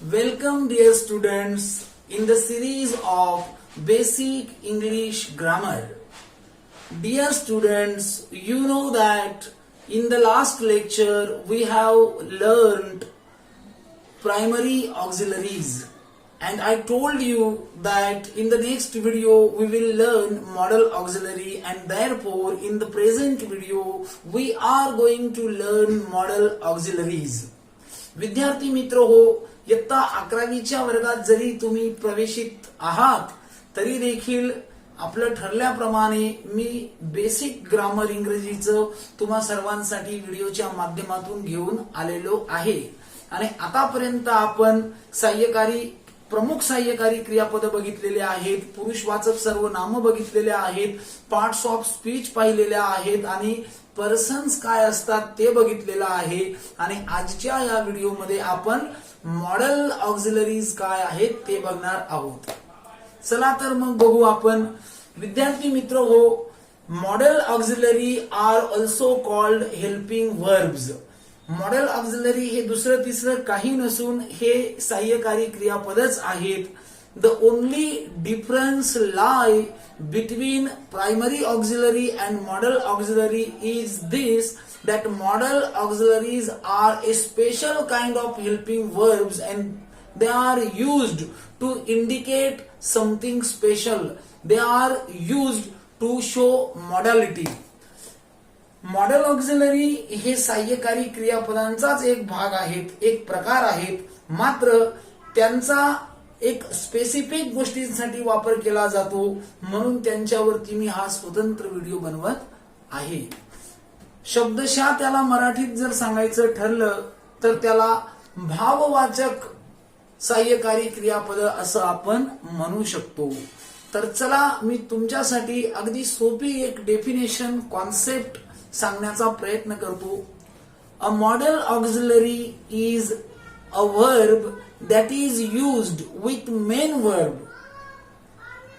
Welcome, dear students, in the series of Basic English Grammar. Dear students, you know that in the last lecture we have learned primary auxiliaries, and I told you that in the next video we will learn modal auxiliary, and therefore in the present video we are going to learn modal auxiliaries. विद्यार्थी मित्र हो, इयत्ता 11वीच्या वर्गात जरी तुम्ही प्रवेशित आहात तरी देखील आपलं ठरल्याप्रमाणे मी बेसिक ग्रामर इंग्रजीचं तुम्हा सर्वांसाठी व्हिडिओच्या माध्यमातून घेऊन आलेलो आहे. आणि आतापर्यंत आपण प्रमुख सहाय्यकारी क्रियापद बघितलेले आहेत, पुरुषवाचक सर्वनाम बघितलेले आहेत, पार्ट्स ऑफ स्पीच पाहिलेल्या आहेत आणि पर्सन्स काय असतात ते बघितलेलं आहे. आणि आजच्या या व्हिडिओमध्ये आपण मॉडल ऑक्झिलरीज काय आहेत ते बघणार आहोत. चला तर मग बघू आपण. विद्यार्थी मित्र हो, modal auxiliary are also called helping verbs. Modal auxiliary हे दुसरं तिसरं काही नसून हे सहाय्यकारी क्रियापदच आहेत. The only difference lie between primary auxiliary and model auxiliary is this, that model auxiliaries are a special kind of helping verbs and they are used to indicate something special. They are used to show modality. Model auxiliary हे सहाय्यकारी क्रियापदांचाच एक भाग आहेत, एक प्रकार आहेत, मात्र त्यांचा एक स्पेसिफिक गोष्टींसाठी वापर केला जातो, म्हणून त्यांच्यावरती मी हा स्वतंत्र व्हिडिओ बनवत आहे. शब्दशः त्याला मराठीत जर सांगायचं ठरलं तर त्याला भाववाचक सहाय्यकारी क्रियापद असं आपण म्हणू शकतो. तर चला मी तुमच्यासाठी अगदी सोपी एक डेफिनेशन कॉन्सेप्ट सांगण्याचा प्रयत्न करतो. A modal auxiliary is a verb that is used with main verb.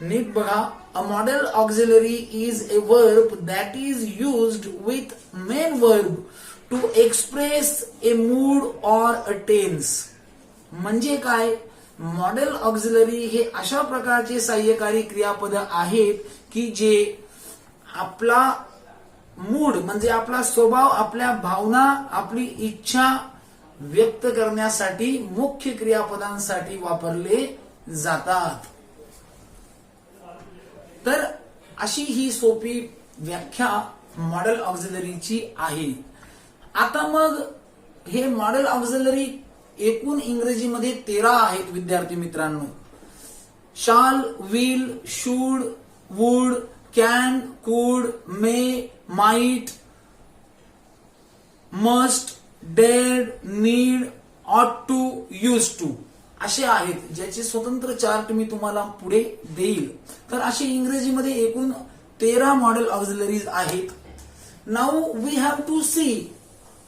नीट बघा, a model auxiliary is a verb that is used with main verb to express a mood or a tense. म्हणजे काय? Model auxiliary हे अशा प्रकारचे सहाय्यकारी क्रियापद आहेत की जे आपला मूड म्हणजे आपला स्वभाव, आपल्या भावना, आपली इच्छा व्यक्त करण्यासाठी मुख्य क्रियापदांसाठी वापरले जातात. तर अशी ही सोपी व्याख्या मॉडल ऑक्झिलरीची आहे. आता मग हे मॉडल ऑक्झिलरी एकूण इंग्रजीमध्ये 13 आहेत विद्यार्थी मित्रांनो. शाल, विल, शुड, वुड, कॅन, कुड, मे, माइट, मस्ट, डेड, नीड, ऑट टू, यूज टू असे आहेत, ज्याचे स्वतंत्र चार्ट मी तुम्हाला पुढे देईल. तर असे इंग्रजीमध्ये एकूण 13 मॉडेल ऑक्झिलरीज आहेत. Now we have to see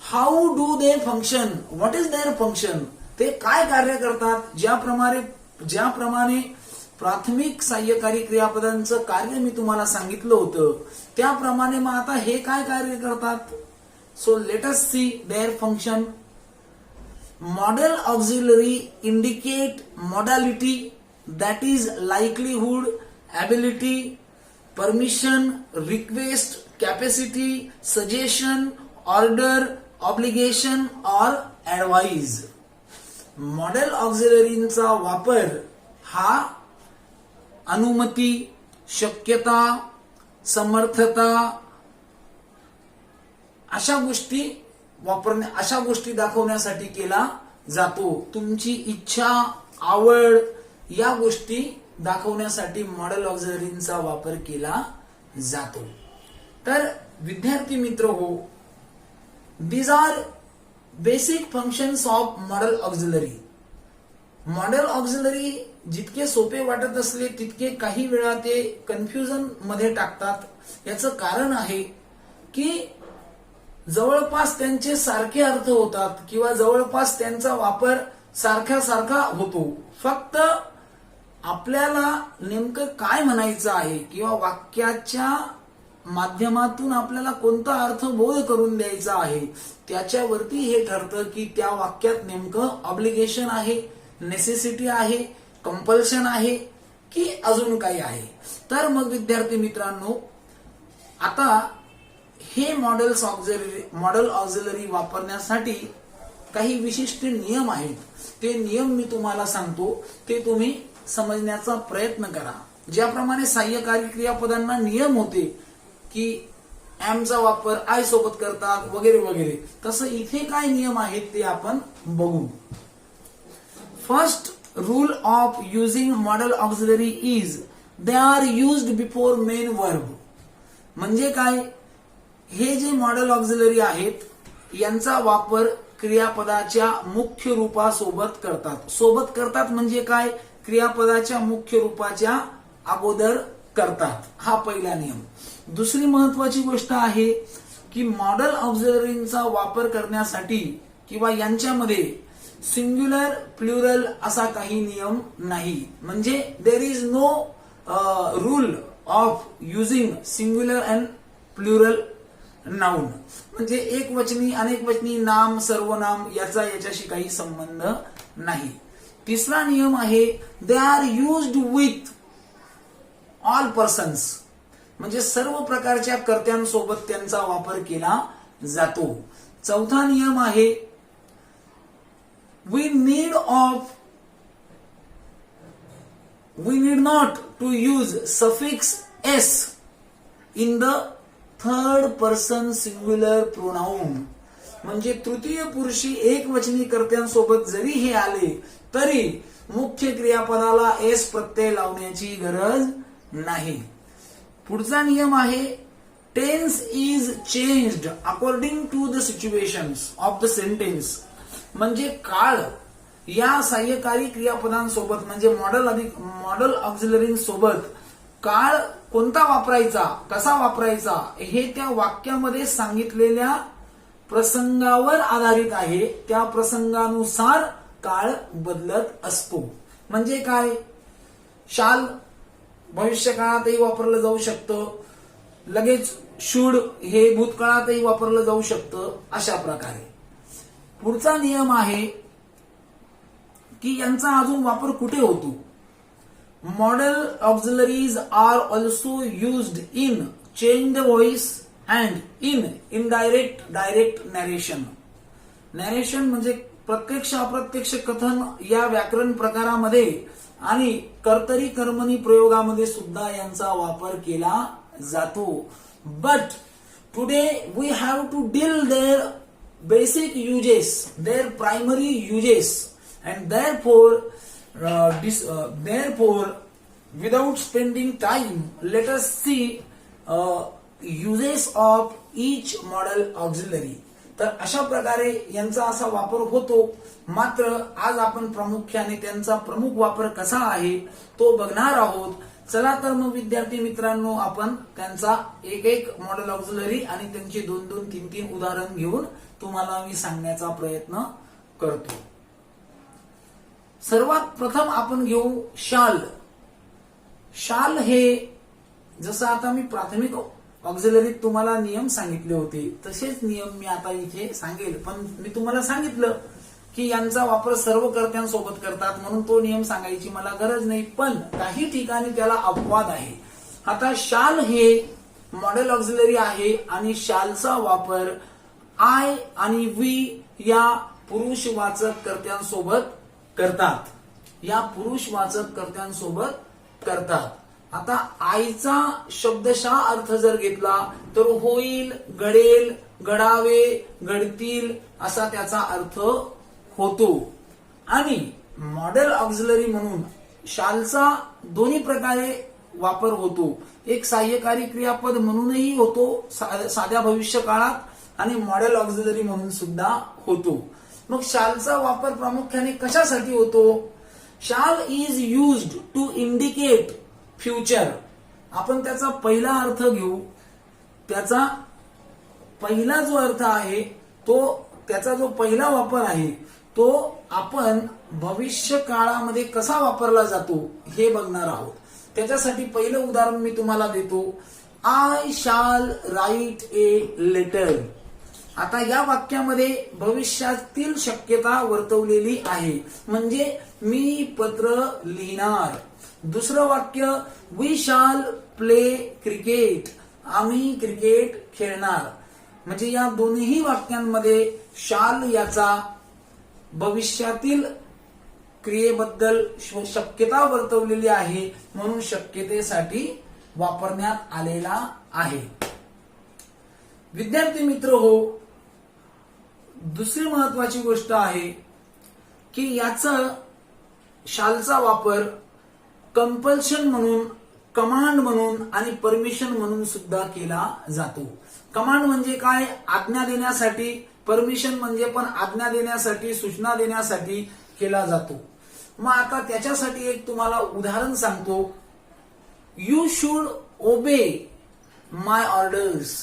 how do they function, what is their function, ते काय कार्य करतात. ज्याप्रमाणे प्राथमिक सहाय्यकारी क्रियापदांचं कार्य मी तुम्हाला सांगितलं होतं त्याप्रमाणे मग आता हे काय कार्य करतात. So let us see their function. Modal auxiliary indicate modality, that is likelihood, ability, permission, request, capacity, suggestion, order, obligation or advice. Model ऑक्झिलरींचा वापर हा अनुमती, शक्यता, समर्थता अशा गोष्टी दाखवण्यासाठी केला जातो. तुमची इच्छा, आवड या गोष्टी दाखवण्यासाठी मॉडेल ऑक्झिलरींचा वापर केला जातो. तर विद्यार्थी मित्र हो, these are basic functions of modal auxiliary. Modal auxiliary जितके सोपे वाटत असले तितके काही वेळा ते कन्फ्युजन मध्ये टाकतात. याचं कारण आहे की जवळपास त्यांचे सारखे अर्थ होतात किंवा जवळपास त्यांचा वापर सारखा होतो. फक्त आपल्याला नेमकं काय म्हणायचं आहे किंवा वाक्याच्या माध्यमातून आपल्याला कोणता अर्थ बोध करून द्यायचा आहे त्याच्यावरती हे ठरतं की त्या वाक्यात नेमकं ऑब्लिगेशन आहे नेसेसिटी आहे, कंपल्शन आहे की अजून काही आहे? तर मग विद्यार्थी मित्रांनो, आता हे मॉडेल ऑक्झिलरी वापरण्यासाठी काही विशिष्ट नियम आहेत. ते नियम मी तुम्हाला सांगतो, ते तुम्ही समजण्याचा प्रयत्न करा. ज्याप्रमाणे सहाय्यकारी क्रियापदांना नियम होते की एमचा वापर आय सोबत करतात वगैरे वगैरे, तसं इथे काय नियम आहेत ते आपण बघू. First rule of using model auxiliary is they are used before main verb. म्हणजे काय? हे जे मॉडेल ऑक्झिलरी आहेत यांचा वापर क्रियापदाच्या मुख्य रूपासोबत करतात. सोबत करतात म्हणजे काय? क्रियापदाच्या मुख्य रूपाच्या अगोदर करतात. हा पहिला नियम. दुसरी महत्वाची गोष्ट आहे की मॉडेल ऑक्झिलरींचा वापर करण्यासाठी किंवा यांच्यामध्ये सिंग्युलर प्लुरल असा काही नियम नाही. म्हणजे there is no rule of using singular and plural noun. म्हणजे एक वचनी, अनेक वचनी, नाम, सर्वनाम याच्याशी काही संबंध नाही. तिसरा नियम आहे they are used with all persons. म्हणजे सर्व प्रकारच्या कर्त्यांसोबत त्यांचा वापर केला जातो. चौथा नियम आहे we need not to use suffix s in the third person singular pronoun. म्हणजे तृतीय पुरुषी एकवचनी कर्त्यांसोबत जरी हे आले तरी मुख्य क्रियापदाला एस प्रत्यय लावण्याची गरज नाही. पुढचा नियम आहे tense is changed according to the situations of the sentence. म्हणजे काळ या सहाय्यकारी क्रियापदांसोबत म्हणजे मॉडेल ऑक्झिलरी सोबत काळ कोणता वापरायचा, कसा वापरायचा हे त्या वाक्यामध्ये सांगितलेल्या प्रसंगावर आधारित आहे. त्या प्रसंगानुसार काळ बदलत असतो. म्हणजे काय? शाल भविष्य काळातही वापरलं जाऊ शकतं, लगेच शुड हे भूतकाळातही वापरलं जाऊ शकतं. अशा प्रकारे पुढचा नियम आहे की यांचा अजून वापर कुठे होतो. Modal auxiliaries are also used in change the voice and in indirect direct narration. Narration म्हणजे प्रत्यक्ष अप्रत्यक्ष कथन या व्याकरण प्रकारामध्ये आणि कर्तरी कर्मणी प्रयोगामध्ये सुद्धा यांचा वापर केला जातो. But today we have to deal their basic uses, their primary uses, and therefore without spending time let us see uses of each model auxiliary. तर अशा प्रकारे यांचा असा वापर होतो. मात्र आज आपण प्रामुख्याने त्यांचा प्रमुख वापर कसा आहे तो बघणार आहोत. चला तर मग विद्यार्थी मित्रांनो, आपण त्यांचा एक एक मॉडेल ऑक्झिलरी आणि त्यांची 2-2, 3-3 उदाहरण घेऊन तुम्हाला मी सांगण्याचा प्रयत्न करतो. सर्वात प्रथम आपण घेऊ शाल. शाल हे जसं आता मी प्राथमिक ऑक्झिलरीत तुम्हाला नियम सांगितले होते तसेच नियम मी आता इथे सांगेल. पण मी तुम्हाला सांगितलं की यांचा वापर सर्व कर्त्यांसोबत करतात म्हणून तो नियम सांगायची मला गरज नाही. पण काही ठिकाणी त्याला अपवाद आहे. आता शाल हे मॉडेल ऑक्झिलरी आहे आणि शालचा वापर आय आणि वी या पुरुषवाचक कर्त्यांसोबत करतात. या पुरुषवाचक कर्त्यांसोबत करतात. आता आईचा शब्दशः अर्थ जर घेतला तर होईल, घडेल, घडावे, घडतील असा त्याचा अर्थ होतो. आणि मॉडेल ऑक्झिलरी म्हणून शालचा दोन्ही प्रकारे वापर होतो. एक सहाय्यकारी क्रियापद म्हणूनही होतो साध्या भविष्य काळात आणि मॉडेल ऑक्झिलरी म्हणून सुद्धा होतो. मग शालचा वापर प्रामुख्याने कशासाठी होतो? Shall is used to indicate future. आपण त्याचा पहिला अर्थ घेऊ. त्याचा पहिला जो अर्थ आहे तो त्याचा जो पहिला वापर आहे तो आपण भविष्य काळामध्ये कसा वापरला जातो हे बघणार आहोत. त्याच्यासाठी पहिलं उदाहरण मी तुम्हाला देतो. आय शाल राईट ए लेटर. आता या वाक्यामध्ये भविष्यातील शक्यता वर्तवलेली आहे, म्हणजे मी पत्र लिहिणार. दुसरं वाक्य वी शाल प्ले क्रिकेट, आम्ही क्रिकेट खेळणार. म्हणजे या दोन्ही वाक्यांमध्ये शाल याचा भविष्यातील क्रियेबद्दल शक्यता वर्तवलेली आहे, म्हणून शक्यतेसाठी वापरण्यात आलेला आहे. विद्यार्थी मित्र हो, दुसरी महत्वाची गोष्ट आहे की याचा शालचा वापर कंपल्शन म्हणून, कमांड म्हणून आणि परमिशन म्हणून सुद्धा केला जातो. कमांड म्हणजे काय? आज्ञा देण्यासाठी. परमिशन म्हणजे पण आज्ञा देण्यासाठी, सूचना देण्यासाठी केला जातो. मग आता त्याच्यासाठी एक तुम्हाला उदाहरण सांगतो. यू शुड ओबे माय ऑर्डर्स,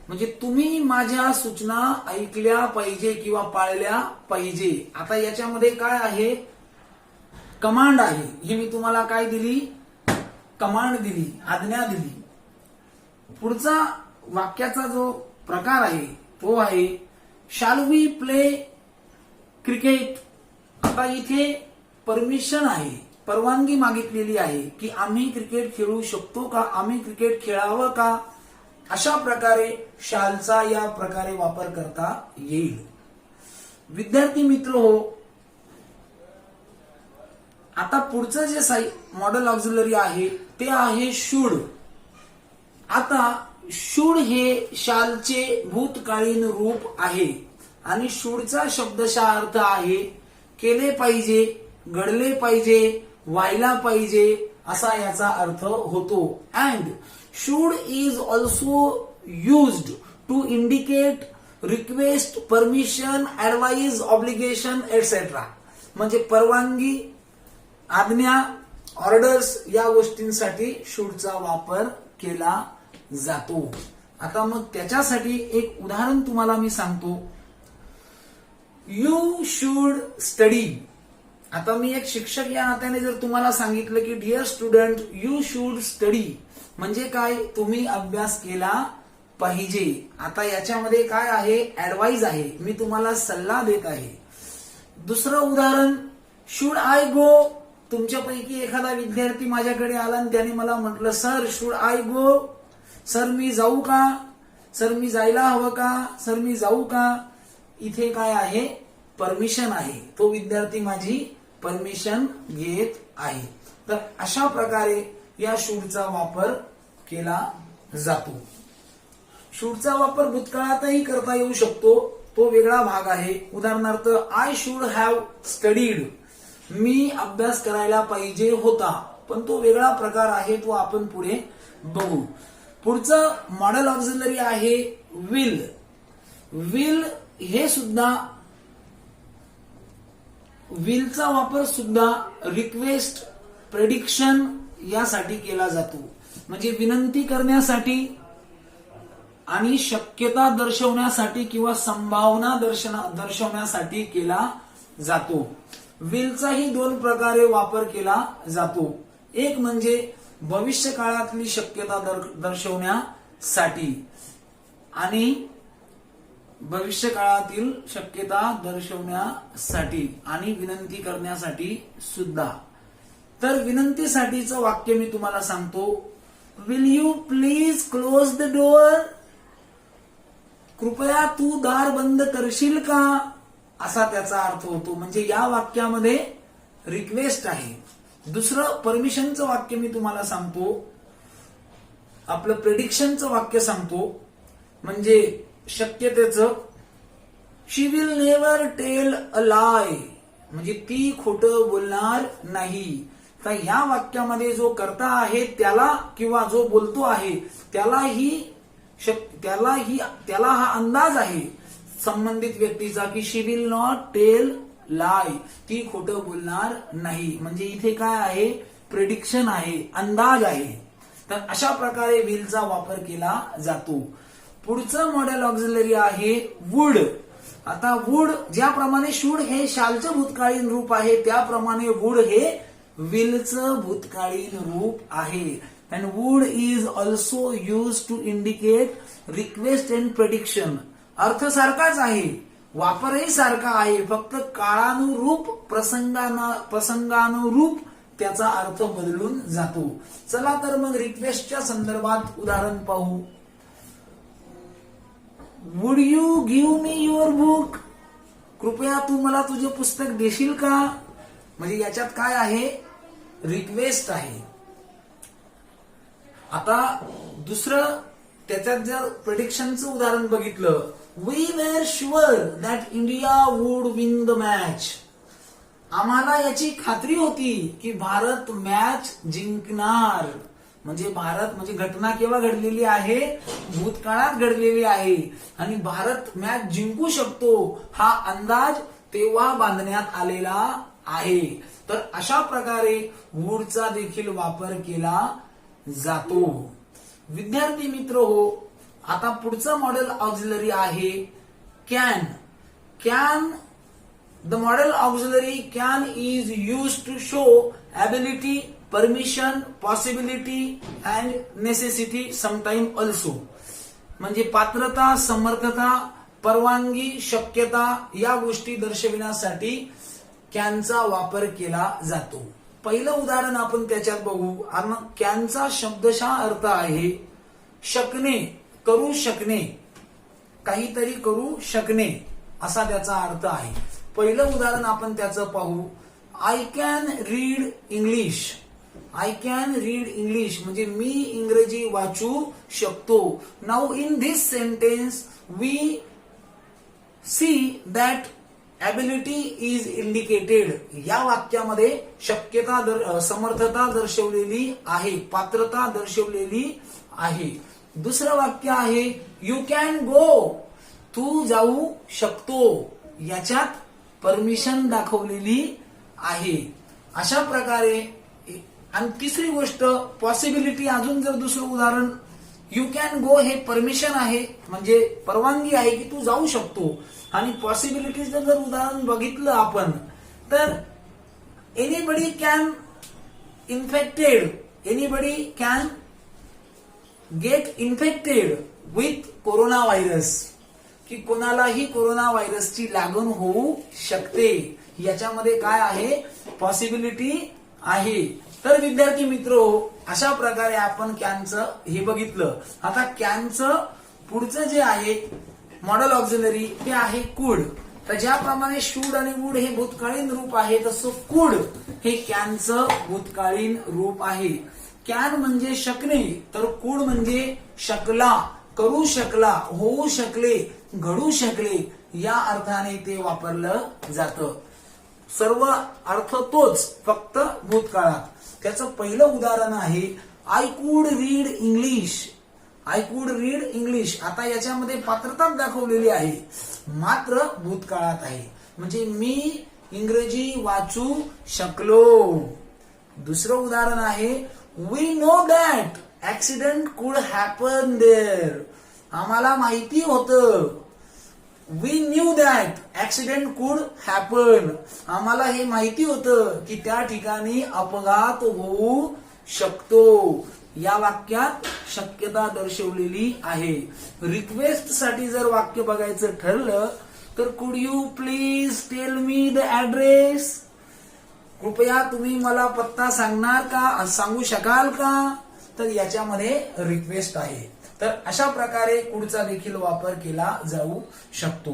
म्हणजे तुम्ही माझ्या सूचना ऐकल्या पाहिजे किंवा पाळल्या पाहिजे. आता याच्यामध्ये काय आहे? कमांड आहे. हे मी तुम्हाला काय दिली? कमांड दिली, आज्ञा दिली. पुढचा वाक्याचा जो प्रकार आहे तो आहे शॅल वी प्ले क्रिकेट. आता इथे परमिशन आहे, परवानगी मागितलेली आहे की आम्ही क्रिकेट खेळू शकतो का, आम्ही क्रिकेट खेळावं का. अशा प्रकारे शालचा या प्रकारे वापर करता येईल. विद्यार्थी मित्र हो, आता पुढचं जे मॉडेल ऑक्झिलरी आहे ते आहे शुड. आता शुड हे शालचे भूतकालीन रूप आहे आणि शुडचा शब्दशः अर्थ आहे केले पाहिजे, घडले पाहिजे, व्हायला पाहिजे असा याचा अर्थ होतो. And should is also used to indicate request, permission, advice, obligation etcetera. म्हणजे परवानगी, आज्ञा, ऑर्डर्स या गोष्टींसाठी शूडचा वापर केला जातो. आता मग त्याच्यासाठी एक उदाहरण तुम्हाला मी सांगतो. You should study. आता मी एक शिक्षक या नात्याने जर तुम्हाला सांगितलं की dear student you should study, म्हणजे काय? तुम्ही अभ्यास केला पाहिजे. आता याच्यामध्ये काय आहे? ऍडवाइस आहे, मी तुम्हाला सल्ला देत आहे. दुसरं उदाहरण शुड आय गो. तुमच्यापैकी एखादा विद्यार्थी माझ्याकडे आला आणि त्याने मला म्हटलं sir should I go, sir मी जाऊ का, सर मी जायला हवं का, सर मी जाऊ का. इथे काय आहे? परमिशन आहे. तो विद्यार्थी माझी परमिशन घेत आहे. तर अशा प्रकारे या शूडचा वापर केला जातो. शूडचा वापर भूतकाळातही करता येऊ शकतो, तो वेगळा भाग आहे. उदाहरणार्थ आय शुड हॅव स्टडीड, मी अभ्यास करायला पाहिजे होता, पण तो वेगळा प्रकार आहे, तो आपण पुढे बघू. पुढचं मॉडेल ऑक्झिलरी आहे विल. विल हे सुद्धा, विलचा वापर सुद्धा रिक्वेस्ट, प्रेडिक्शन यासाठी केला जातो. म्हणजे विनंती करण्यासाठी आणि शक्यता दर्शवण्यासाठी किंवा संभावना दर्शवण्यासाठी केला जातो. विलचाही दोन प्रकारे वापर केला जातो. एक म्हणजे भविष्य काळातली शक्यता दर्शवण्यासाठी आणि भविष्य काळातील शक्यता दर्शवण्यासाठी आणि विनंती करण्यासाठी सुद्धा. तर विनंतीसाठीचं वाक्य मी तुम्हाला सांगतो. Will you please close the door, कृपया तू दार बंद करशील का, असा त्याचा अर्थ होतो. म्हणजे या वाक्यामध्ये रिक्वेस्ट आहे. दुसरं परमिशनचं वाक्य मी तुम्हाला सांगतो. आपलं प्रेडिक्शनचं वाक्य सांगतो, म्हणजे शक्यतेचं. शी विल नेव्हर टेल अ लाय, म्हणजे ती खोटं बोलणार नाही. तर या वाक्यामध्ये जो कर्ता आहे त्याला किंवा जो बोलतो आहे त्याला हा अंदाज आहे संबंधित व्यक्तीचा की शी विल नॉट टेल लाय, ती खोटं बोलणार नाही. म्हणजे इथे काय आहे? प्रेडिक्शन आहे, अंदाज आहे. तर अशा प्रकारे विलचा वापर केला जातो. पुढचं मॉडेल ऑक्झिलरी आहे वुड. आता वुड, ज्याप्रमाणे शुड हे शालचं भूतकाळीन रूप आहे त्याप्रमाणे वुड हे विलचं भूतकाळीन रूप आहे. And would is also use to indicate request and prediction. अर्थ सारखाच आहे, वापरही सारखा आहे, फक्त काळानुरूप प्रसंगानुरूप त्याचा अर्थ बदलून जातो. चला तर मग रिक्वेस्टच्या संदर्भात उदाहरण पाहू. Would you give me your book? कृपया तू मला तुझे पुस्तक देशील का? म्हणजे याच्यात काय आहे, रिक्वेस्ट आहे. आता दुसरं त्याच्यात जर प्रेडिक्शनचं उदाहरण बघितलं, we were sure that India would win the match. आम्हाला याची खात्री होती की भारत मॅच जिंकणार. म्हणजे भारत म्हणजे घटना केव्हा घडलेली आहे, भूतकाळात घडलेली आहे आणि भारत मॅच जिंकू शकतो हा अंदाज तेव्हा बांधण्यात आलेला आहे. तर अशा प्रकारे वुडचा देखील वापर केला जातो. विद्यार्थी मित्र हो, आता पुढचं मॉडेल ऑक्झिलरी आहे can. Can, the model auxiliary can is used to show ability, permission, possibility and necessity sometime also. म्हणजे पात्रता, समर्थता, परवानगी, शक्यता या गोष्टी दर्शविण्यासाठी कॅनचा वापर केला जातो. पहिलं उदाहरण आपण त्याच्यात बघू. कॅनचा शब्दशः अर्थ आहे शकणे, करू शकणे, काहीतरी करू शकणे असा त्याचा अर्थ आहे. पहिलं उदाहरण आपण त्याचं पाहू. I can read English. I can read English म्हणजे मी इंग्रजी वाचू शकतो. Now in this sentence we see that ability is indicated. या वाक्यामध्ये शक्यता, समर्थता दर्शवलेली आहे, पात्रता दर्शवलेली आहे. दुसरं वाक्य आहे यू कॅन गो. तू जाऊ शकतो. याच्यात परमिशन दाखवलेली आहे. अशा प्रकारे. आणि तिसरी गोष्ट पॉसिबिलिटी. अजून जर दुसरं उदाहरण, यू कॅन गो हे परमिशन आहे म्हणजे परवानगी आहे की तू जाऊ शकतो. आणि पॉसिबिलिटीचं जर उदाहरण बघितलं आपण तर anybody can infected, anybody can get infected with corona virus, की कोणालाही कोरोना व्हायरसची लागण होऊ शकते. याच्यामध्ये काय आहे, पॉसिबिलिटी आहे. तर विद्यार्थी मित्र, अशा प्रकारे आपण कॅनचं हे बघितलं. आता कॅनचं पुढचं जे आहे मॉडेल ऑक्झिलरी ते आहे कुड. तर ज्याप्रमाणे शूड आणि वुड हे भूतकाळीन रूप आहे तसं कुड हे कॅनचं भूतकाळीन रूप आहे. कॅन म्हणजे शकणे तर कुड म्हणजे शकला, करू शकला, होऊ शकले, घडू शकले या अर्थाने ते वापरलं जातं. सर्व अर्थ तोच, फक्त भूतकाळात. त्याचं पहिलं उदाहरण आहे I could read English. I could read English. आता याच्यामध्ये पात्रता दाखवलेली आहे मात्र भूतकाळात आहे म्हणजे मी इंग्रजी वाचू शकलो. दुसरं उदाहरण आहे वी नो दॅट ऍक्सिडेंट कुड हॅपन देअर. आम्हाला माहिती होतं. वी न्यू दॅट ऍक्सिडेंट कुड हॅपन. आम्हाला हे माहिती होतं की त्या ठिकाणी अपघात होऊ शकतो. या वाक्यात शक्यता दर्शवलेली आहे. रिक्वेस्ट साठी जर वाक्य बघायचं ठरलं तर कुड you please tell me the address. कृपया तुम्ही मला पत्ता सांगणार का, सांगू शकाल का. तर याच्यामध्ये रिक्वेस्ट आहे. तर अशा प्रकारे कुडचा देखील वापर केला जाऊ शकतो.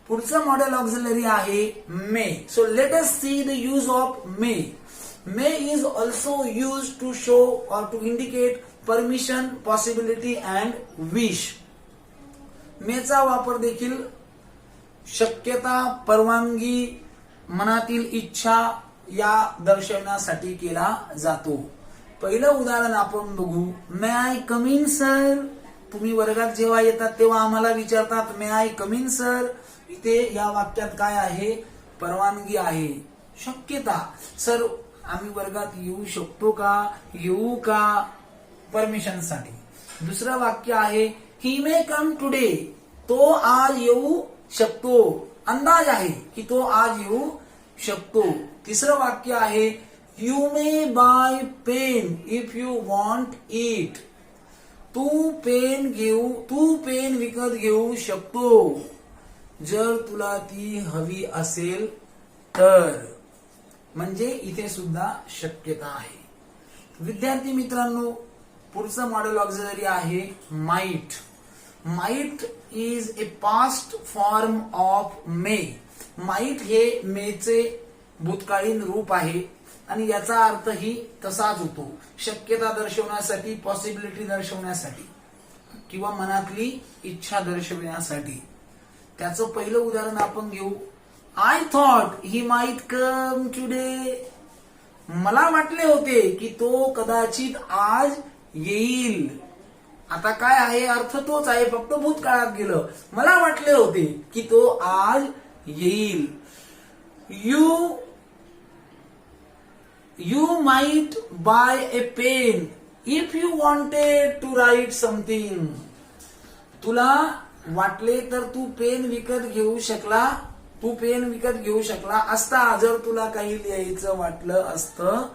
पुढचं मॉडेल ऑक्झिलरी आहे may. So let us see the use of may. May is also used to show or to indicate permission, possibility and wish. मेचा वापर देखील शक्यता, परवानगी, मनातील इच्छा या दर्शवण्यासाठी केला जातो. पहिलं उदाहरण आपण बघू. मे आय कम इन सर. तुम्ही वर्गात जेव्हा येतात तेव्हा आम्हाला विचारतात मे आय कम इन सर. इथे या वाक्यात काय आहे, परवानगी आहे, शक्यता. सर आम्ही वर्गात येऊ शकतो का, येऊ का, परमिशन साठी. दुसरं वाक्य आहे ही मे कम टुडे. तो आज येऊ शकतो. अंदाज आहे की तो आज येऊ शकतो. तिसरं वाक्य आहे you may buy pen if you want it. तू पेन विकत घेऊ शकतो जर तुला ती हवी असेल तर. म्हणजे इथे सुद्धा शक्यता आहे. विद्यार्थी मित्रांनो, पुढचं मॉडेल ऑक्झिलरी आहे might. Might is a past form of May. Might हे मेचे भूतकालीन रूप आहे आणि याचा अर्थही तसाच होतो, शक्यता दर्शवण्यासाठी, पॉसिबिलिटी दर्शवण्यासाठी किंवा मनातली इच्छा दर्शवण्यासाठी. त्याचं पहिलं उदाहरण आपण घेऊ. I thought he might come today. मला वाटले होते की तो कदाचित आज येईल. आता काय आहे, अर्थ तोच आहे, फक्त भूतकाळात गेलं. मला वाटले होते की तो आज येईल. You might buy a pen if you wanted to write something. तुला वाटले तर तू पेन विकत घेऊ शकला असता जर तुला काही लिहायचं वाटलं असतं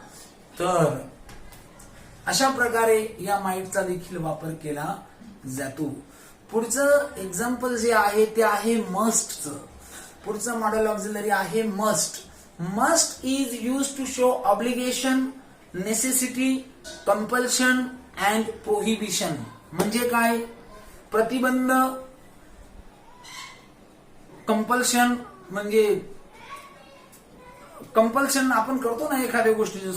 तर. अशा प्रकारे या माइटचा देखील वापर केला जातो. पुढचं एक्झाम्पल जे आहे ते आहे मस्टचं. पुढचं मॉडेल ऑक्झिलरी आहे must. Must is used to show obligation, necessity, compulsion and prohibition. म्हणजे काय? प्रतिबंध, कंपल्शन म्हणजे कंपल्शन आपण करतो ना एखाद्या गोष्टीची,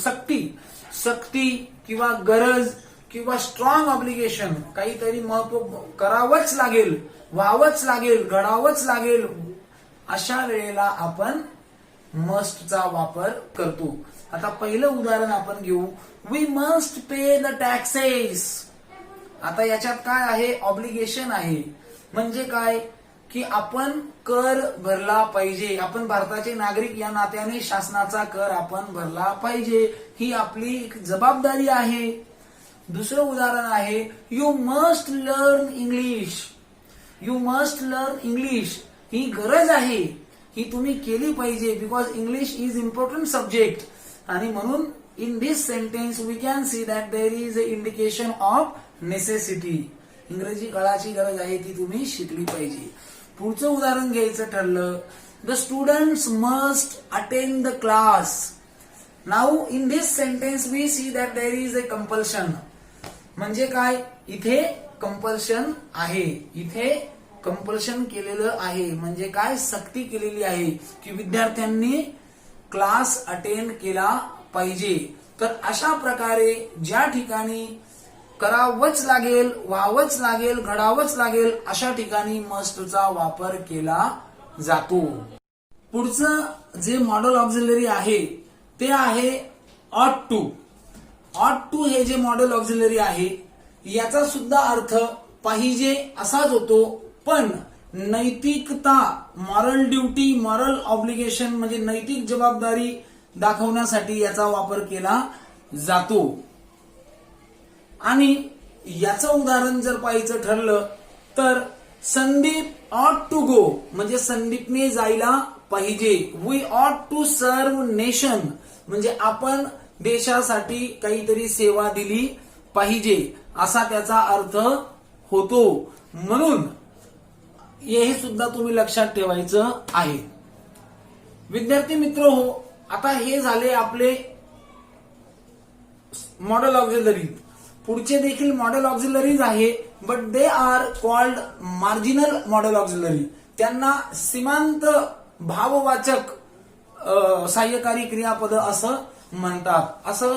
सक्ती किंवा गरज किंवा स्ट्रॉंग ऑब्लिगेशन, काहीतरी महत्व करावंच लागेल, व्हावंच लागेल, घडावंच लागेल, अशा वेळेला आपण मस्टचा वापर करतो. आता पहिलं उदाहरण आपण घेऊ. We must pay the taxes. आता याच्यात काय आहे, ऑब्लिगेशन आहे. म्हणजे काय की आपण कर भरला पाहिजे. आपण भारताचे नागरिक या नात्याने शासनाचा कर आपण भरला पाहिजे, ही आपली जबाबदारी आहे. दुसरं उदाहरण आहे you must learn English. You must learn English ही गरज आहे, ही तुम्ही केली पाहिजे, because English is important subject. आणि म्हणून in this sentence we can see that there is a indication of necessity. इंग्रजी कळाची गरज आहे, ती तुम्ही शिकली पाहिजे. पुढचं उदाहरण घ्यायचं ठरलं, the students must attend the class. Now in this sentence we see that there is a compulsion. म्हणजे काय, इथे कंपल्शन आहे, इथे कंपल्शन केलेलं आहे. म्हणजे काय, सक्ती केलेली आहे की विद्यार्थ्यांनी क्लास अटेंड केला पाहिजे. तर अशा प्रकारे ज्या ठिकाणी करावंच लागेल, व्हावंच लागेल, घडावंच लागेल, अशा ठिकाणी मस्टचा वापर केला जातो. पुढचं जे मॉडेल ऑक्झिलरी आहे ते आहे ऑट टू. ऑट टू हे जे मॉडेल ऑक्झिलरी आहे याचा सुद्धा अर्थ पाहिजे असाच होतो, पण नैतिकता, मॉरल ड्युटी, मॉरल ऑब्लिगेशन म्हणजे नैतिक जबाबदारी दाखवण्यासाठी याचा वापर केला जातो. आणि याचं उदाहरण जर पाहायचं ठरलं तर संदीप ऑट टू गो म्हणजे संदीपने जायला पाहिजे. वी ऑट टू सर्व नेशन म्हणजे आपण देशासाठी काहीतरी सेवा दिली पाहिजे असा त्याचा अर्थ होतो. म्हणून हे सुद्धा तुम्ही लक्षात ठेवायचं आहे. विद्यार्थी मित्र हो, आता हे झाले आपले मॉडेल ऑक्झिलरी. पुढचे देखील मॉडेल ऑक्झिलरीज आहे, but they are called marginal model auxiliary. त्यांना सीमांत भाववाचक सहाय्यकारी क्रियापद असं म्हणतात. असं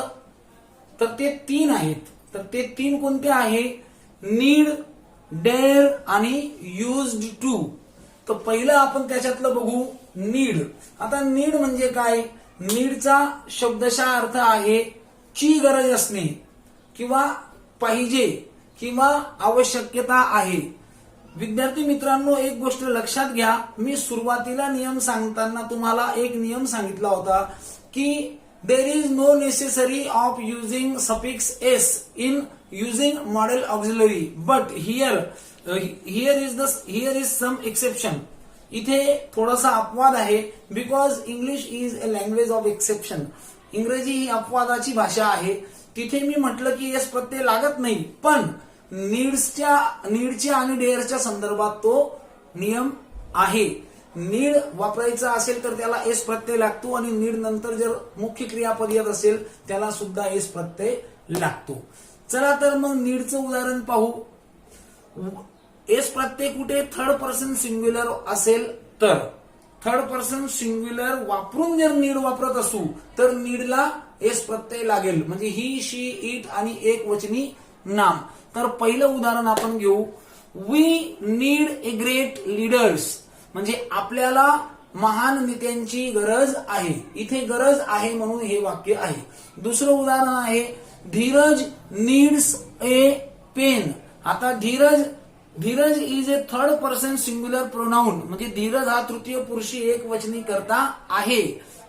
तर ते 3 आहेत. तर ते 3 कोणते आहे, नीड, डेअर आणि युज्ड टू. तर पहिलं आपण त्याच्यातलं बघू नीड. आता नीड म्हणजे काय, नीडचा शब्दशः अर्थ आहे ची गरज असणे किंवा पाहिजे किंवा आवश्यकता आहे. विद्यार्थी मित्रांनो, एक गोष्ट लक्षात घ्या, मी सुरुवातीला नियम सांगताना तुम्हाला एक नियम सांगितला होता की there is no necessary of using suffix s in using model auxiliary, but here is some exception. इथे थोडासा अपवाद आहे, because English is a language of exception. इंग्रजी ही अपवादाची भाषा आहे. तिथे मी म्हटलं की एस प्रत्यय लागत नाही, पण नीडच्या आणि डेअरच्या संदर्भात तो नियम आहे. नीड वापरायचा असेल तर त्याला एस प्रत्यय लागतो आणि नीड नंतर जर मुख्य क्रियापद येत असेल त्याला सुद्धा एस प्रत्यय लागतो. चला तर मग नीडचं उदाहरण पाहू. एस प्रत्यय कुठे थर्ड पर्सन सिंग्युलर असेल तर थर्ड पर्सन सिंग्युलर वापरून जर नीड वापरत असू तर नीडला एस प्रत्यय लागेल, म्हणजे ही, शी, इट आणि एक वचनी नाम. तर पहिलं उदाहरण आपण घेऊ. We need a great leaders, म्हणजे आपल्याला महान नेत्यांची गरज आहे. इथे गरज आहे म्हणून हे वाक्य आहे. दुसरं उदाहरण आहे धीरज नीड्स ए पेन. आता Dheeraj is a third person singular pronoun, म्हणजे धीरज हा तृतीय पुरुषी एक वचनी करता आहे,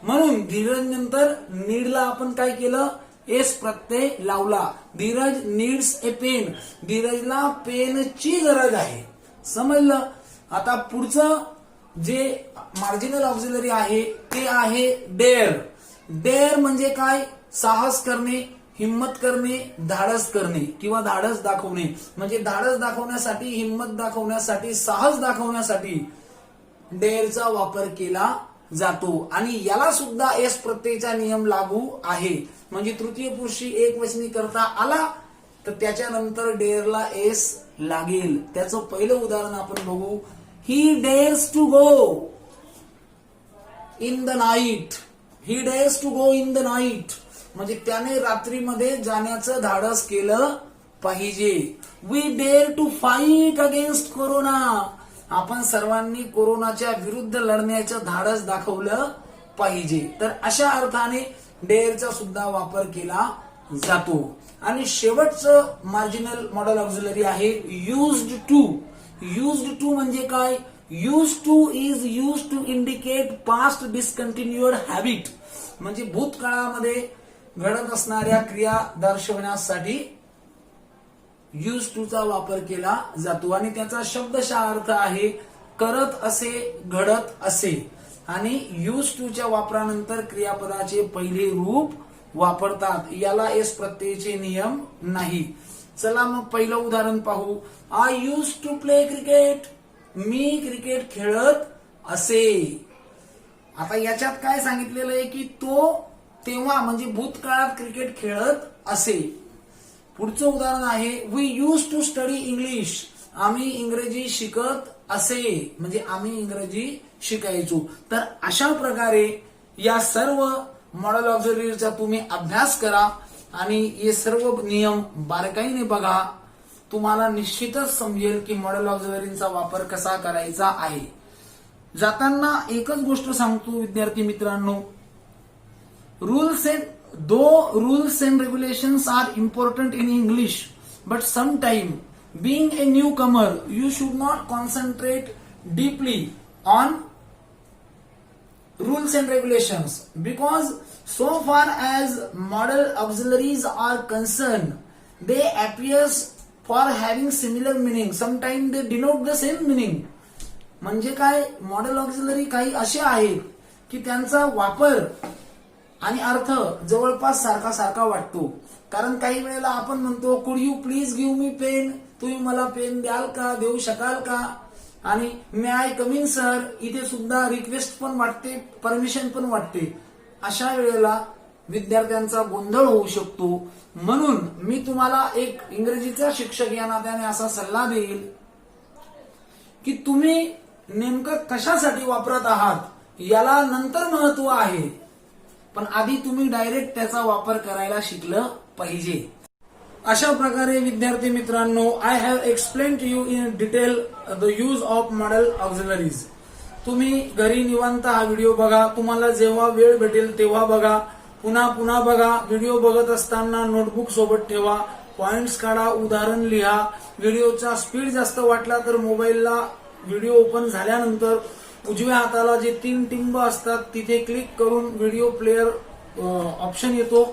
म्हणून धीरज नंतर नीडला आपण काय केलं, एस प्रत्यय लावला. धीरज नीड्स ए पेन, धीरजला पेनची गरज आहे. समजलं. आता पुढचं जे मार्जिनल ऑक्झिलरी आहे ते आहे डेअर. डेअर म्हणजे काय, साहस करणे, हिम्मत करणे, धाडस करणे किंवा धाडस दाखवणे. म्हणजे धाडस दाखवण्यासाठी, हिम्मत दाखवण्यासाठी, साहस दाखवण्यासाठी डेअरचा वापर केला जातो आणि याला सुद्धा एस प्रत्ययचा नियम लागू आहे. म्हणजे तृतीय पुरुषी एक वचनी करता आला तर त्याच्यानंतर डेअरला एस लागेल. त्याचं पहिलं उदाहरण आपण बघू. He dares to go in the night. He dares to go in the night, म्हणजे त्याने रात्रीमध्ये जाण्याचं धाडस केलं पाहिजे. We dare to fight against corona, आपण सर्वांनी कोरोनाच्या विरुद्ध लढण्याचं धाडस दाखवलं पाहिजे. तर अशा अर्थाने डेअरचा सुद्धा वापर केला जातो. आणि शेवटचं मार्जिनल मॉडेल ऑक्झिलरी आहे युज्ड टू. युज्ड टू म्हणजे काय, used to is used to indicate past discontinued habit, म्हणजे भूतकाळामध्ये घडत असणाऱ्या क्रिया दर्शवण्यासाठी यूज टू चा वापर केला जातो. आणि त्याचा शब्दशः अर्थ आहे करत असे, घडत असे. आणि यूज टू च्या वापरानंतर क्रियापदाचे पहिले रूप वापरतात. याला एस प्रत्ययाचे नियम नाही. चला मग पहिलं उदाहरण पाहू. I use to play cricket, मी क्रिकेट खेळत असे. आता याच्यात काय सांगितलेलं आहे की तो तेव्हा म्हणजे भूतकाळात क्रिकेट खेळत असे. पुढचं उदाहरण आहे we use to study English, आम्ही इंग्रजी शिकत असे, म्हणजे आम्ही इंग्रजी शिकायचो. तर अशा प्रकारे या सर्व मॉडेल ऑक्झिलरीचा तुम्ही अभ्यास करा आणि हे सर्व नियम बारकाईने बघा. तुम्हाला निश्चितच समजेल की मॉडेल ऑक्झिलरीचा वापर कसा करायचा आहे. जाताना एकच गोष्ट सांगतो विद्यार्थी मित्रांनो, rules and regulations are important in English, but sometime being a newcomer you should not concentrate deeply on rules and regulations, because so far as model auxiliaries are concerned they appears for having similar meaning, sometimes they denote the same meaning. म्हणजे काय, model auxiliary काही असे आहेत की त्यांचा वापर आणि अर्थ जवळपास सारखा सारखा वाटतो. कारण काही वेळेला आपण म्हणतो could you please give me pen, तुम्ही मला पेन द्याल का, देऊ शकाल का. आणि may I come in sir, इथे सुद्धा रिक्वेस्ट पण वाटते, परमिशन पण वाटते. अशा वेळेला विद्यार्थ्यांचा गोंधळ होऊ शकतो. म्हणून मी तुम्हाला एक इंग्रजीचा शिक्षक या नात्याने असा सल्ला देईल की तुम्ही नेमकं कशासाठी वापरत आहात याला नंतर महत्व आहे, पण आधी तुम्ही डायरेक्ट त्याचा वापर करायला शिकलं पाहिजे. अशा प्रकारे विद्यार्थी मित्रांनो, I have explain to you in detail the use of model auxiliaries. तुम्ही घरी निवांत हा व्हिडिओ बघा, तुम्हाला जेव्हा वेळ भेटेल तेव्हा बघा, पुन्हा पुन्हा बघा. व्हिडिओ बघत असताना नोटबुक सोबत ठेवा, पॉइंट्स काढा, उदाहरण लिहा. व्हिडिओचा स्पीड जास्त वाटला तर मोबाईलला व्हिडिओ ओपन झाल्यानंतर उजव्या हाताला जे 3 टिंब असतात तिथे क्लिक करून व्हिडिओ प्लेअर ऑप्शन येतो,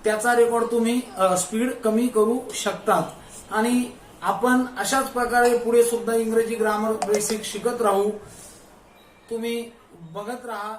त्याचा रेकॉर्ड तुम्ही स्पीड कमी करू शकतात. आणि आपण अशाच प्रकारे पुढे सुद्धा इंग्रजी ग्रामर बेसिक शिकत राहू. तुम्ही बघत राहा.